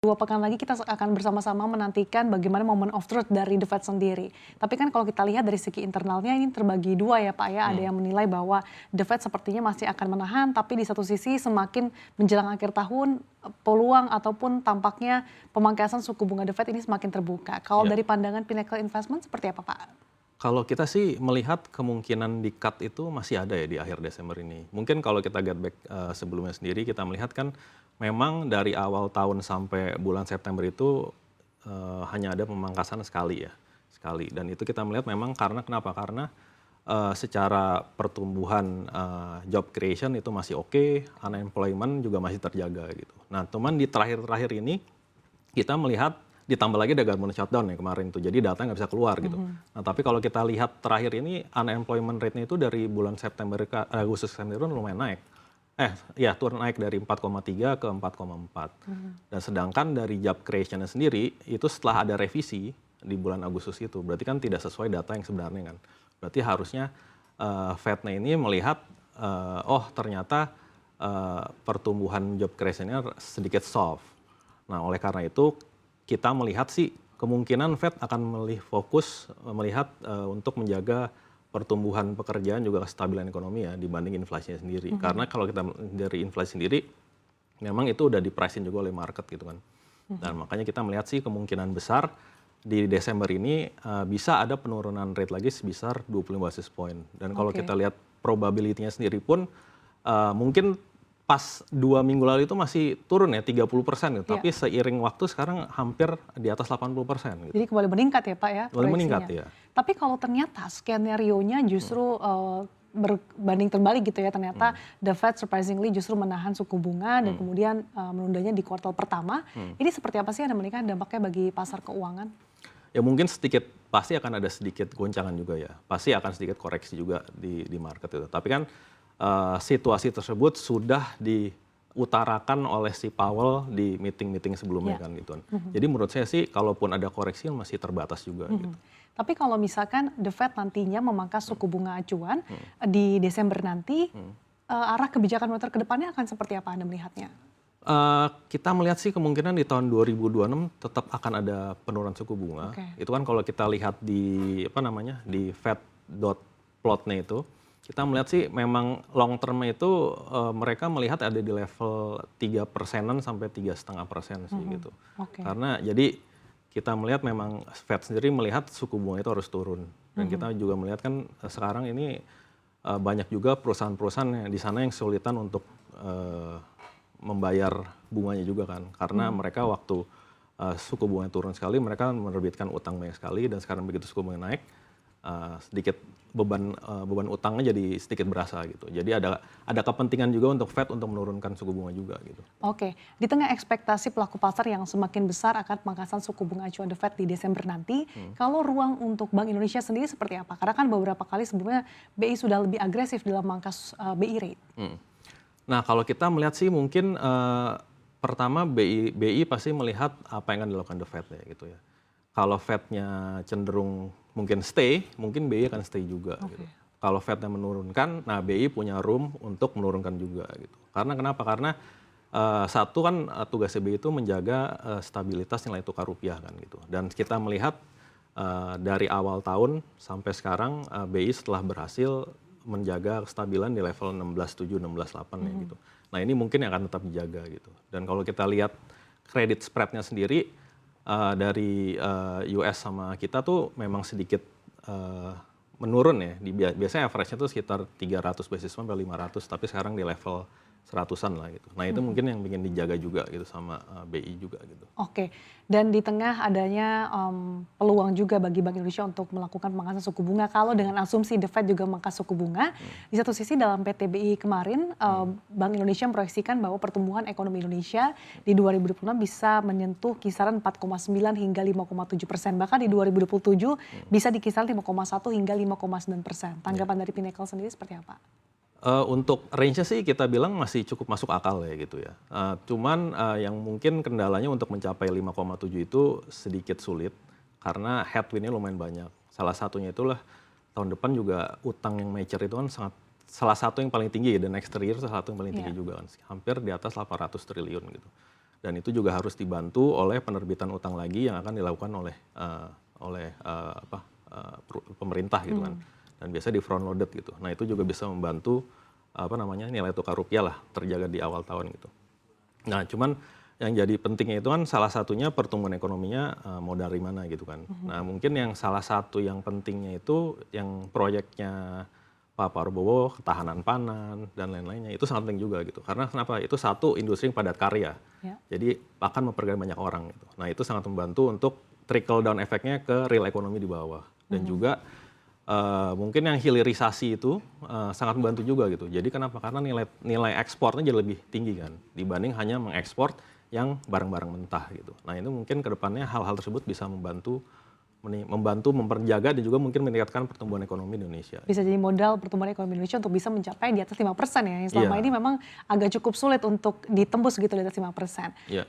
2 pekan lagi kita akan bersama-sama menantikan bagaimana moment of truth dari The Fed sendiri. Tapi kan kalau kita lihat dari segi internalnya ini terbagi dua ya Pak ya. Ada yang menilai bahwa The Fed sepertinya masih akan menahan, tapi di satu sisi semakin menjelang akhir tahun peluang ataupun tampaknya pemangkasan suku bunga The Fed ini semakin terbuka. Kalau dari pandangan Pinnacle Investment seperti apa Pak? Kalau kita sih melihat kemungkinan di cut itu masih ada ya di akhir Desember ini. Mungkin kalau kita get back sebelumnya sendiri kita melihat kan memang dari awal tahun sampai bulan September itu hanya ada pemangkasan sekali ya. Sekali. Dan itu kita melihat memang karena kenapa? Karena secara pertumbuhan job creation itu masih oke, unemployment juga masih terjaga gitu. Nah, cuman di terakhir-terakhir ini kita melihat ditambah lagi ada government shutdown ya kemarin itu, jadi data nggak bisa keluar gitu. Nah tapi kalau kita lihat terakhir ini unemployment rate-nya itu dari bulan September ke Agustus September lumayan naik. Turun naik dari 4,3 ke 4,4. Dan sedangkan dari job creation-nya sendiri itu setelah ada revisi di bulan Agustus itu, berarti kan tidak sesuai data yang sebenarnya kan. Berarti harusnya Fed-nya ini melihat ternyata pertumbuhan job creation-nya sedikit soft. Nah oleh karena itu kita melihat sih kemungkinan Fed akan fokus melihat untuk menjaga pertumbuhan pekerjaan juga kestabilan ekonomi ya dibanding inflasinya sendiri. Karena kalau kita dari inflasi sendiri memang itu udah di-price-in juga oleh market gitu kan. Dan makanya kita melihat sih kemungkinan besar di Desember ini bisa ada penurunan rate lagi sebesar 25 basis point. Dan kalau kita lihat probability-nya sendiri pun mungkin pas 2 minggu lalu itu masih turun ya 30% gitu. Tapi seiring waktu sekarang hampir di atas 80% gitu. Jadi kembali meningkat ya Pak ya Kembali meningkat ya. Tapi kalau ternyata skenario-nya justru berbanding terbalik gitu ya, ternyata The Fed surprisingly justru menahan suku bunga dan kemudian menundanya di kuartal pertama. Ini seperti apa sih Anda melihat dampaknya bagi pasar keuangan? Ya mungkin sedikit, pasti akan ada sedikit goncangan juga ya. Pasti akan sedikit koreksi juga di market itu. Tapi kan situasi tersebut sudah diutarakan oleh si Powell di meeting-meeting sebelumnya kan gitu. Jadi menurut saya sih kalaupun ada koreksi masih terbatas juga gitu. Tapi kalau misalkan The Fed nantinya memangkas suku bunga acuan di Desember nanti, arah kebijakan moneter ke depannya akan seperti apa Anda melihatnya? Kita melihat sih kemungkinan di tahun 2026 tetap akan ada penurunan suku bunga. Itu kan kalau kita lihat di di Fed dot plotnya itu, kita melihat sih memang long term itu mereka melihat ada di level 3%-an sampai 3,5% sih gitu. Karena jadi kita melihat memang Fed sendiri melihat suku bunga itu harus turun. Dan kita juga melihat kan sekarang ini banyak juga perusahaan-perusahaan di sana yang kesulitan untuk membayar bunganya juga kan. Karena mereka waktu suku bunga turun sekali mereka menerbitkan utang banyak sekali dan sekarang begitu suku bunga naik sedikit beban utangnya jadi sedikit berasa gitu. Jadi ada kepentingan juga untuk Fed untuk menurunkan suku bunga juga gitu. Di tengah ekspektasi pelaku pasar yang semakin besar akan pemangkasan suku bunga acuan The Fed di Desember nanti, kalau ruang untuk Bank Indonesia sendiri seperti apa? Karena kan beberapa kali sebelumnya BI sudah lebih agresif dalam memangkas BI rate. Nah kalau kita melihat sih mungkin pertama BI pasti melihat apa yang akan dilakukan The Fed ya gitu ya. Kalau Fed-nya cenderung mungkin stay, mungkin BI akan stay juga gitu. Kalau Fed-nya menurunkan, nah BI punya room untuk menurunkan juga gitu. Karena kenapa? Karena satu kan tugas BI itu menjaga stabilitas nilai tukar rupiah kan gitu. Dan kita melihat dari awal tahun sampai sekarang BI setelah berhasil menjaga kestabilan di level 16.7, 16.8 ya gitu. Nah ini mungkin yang akan tetap dijaga gitu. Dan kalau kita lihat kredit spread-nya sendiri, dari US sama kita tuh memang sedikit menurun ya. Biasanya average-nya tuh sekitar 300 basis point sampai 500, tapi sekarang di level 100-an lah gitu. Nah itu mungkin yang ingin dijaga juga gitu sama BI juga gitu. Dan di tengah adanya peluang juga bagi Bank Indonesia untuk melakukan pemangkasan suku bunga, kalau dengan asumsi The Fed juga memangkas suku bunga, di satu sisi dalam PTBI kemarin Bank Indonesia memproyeksikan bahwa pertumbuhan ekonomi Indonesia di 2026 bisa menyentuh kisaran 4,9 hingga 5,7%, bahkan di 2027 bisa di kisaran 5,1 hingga 5,9%. Tanggapan dari Pinnacle sendiri seperti apa? Untuk range-nya sih kita bilang masih cukup masuk akal ya gitu ya. Cuman yang mungkin kendalanya untuk mencapai 5,7 itu sedikit sulit karena headwind-nya lumayan banyak. Salah satunya itulah tahun depan juga utang yang mature itu kan salah satu yang paling tinggi ya, dan next year salah satu yang paling tinggi juga kan. Hampir di atas 800 triliun gitu. dan itu juga harus dibantu oleh penerbitan utang lagi yang akan dilakukan oleh pemerintah gitu kan, dan biasanya di front loaded gitu. Nah itu juga bisa membantu nilai tukar rupiah lah terjaga di awal tahun gitu. Nah cuman yang jadi pentingnya itu kan salah satunya pertumbuhan ekonominya mau dari mana gitu kan. Nah mungkin yang salah satu yang pentingnya itu yang proyeknya Pak Prabowo, ketahanan pangan dan lain-lainnya itu sangat penting juga gitu. Karena kenapa? Itu satu industri yang padat karya. Ya. Jadi akan memperkaya banyak orang gitu. Nah itu sangat membantu untuk trickle down efeknya ke real ekonomi di bawah. Dan juga mungkin yang hilirisasi itu sangat membantu juga gitu. Jadi kenapa? Karena nilai ekspornya jadi lebih tinggi kan dibanding hanya mengekspor yang barang-barang mentah gitu. Nah ini mungkin kedepannya hal-hal tersebut bisa membantu memperjaga dan juga mungkin meningkatkan pertumbuhan ekonomi di Indonesia. Bisa jadi modal pertumbuhan ekonomi Indonesia untuk bisa mencapai di atas 5% ya, yang selama Iya. ini memang agak cukup sulit untuk ditembus gitu di atas 5%. Iya.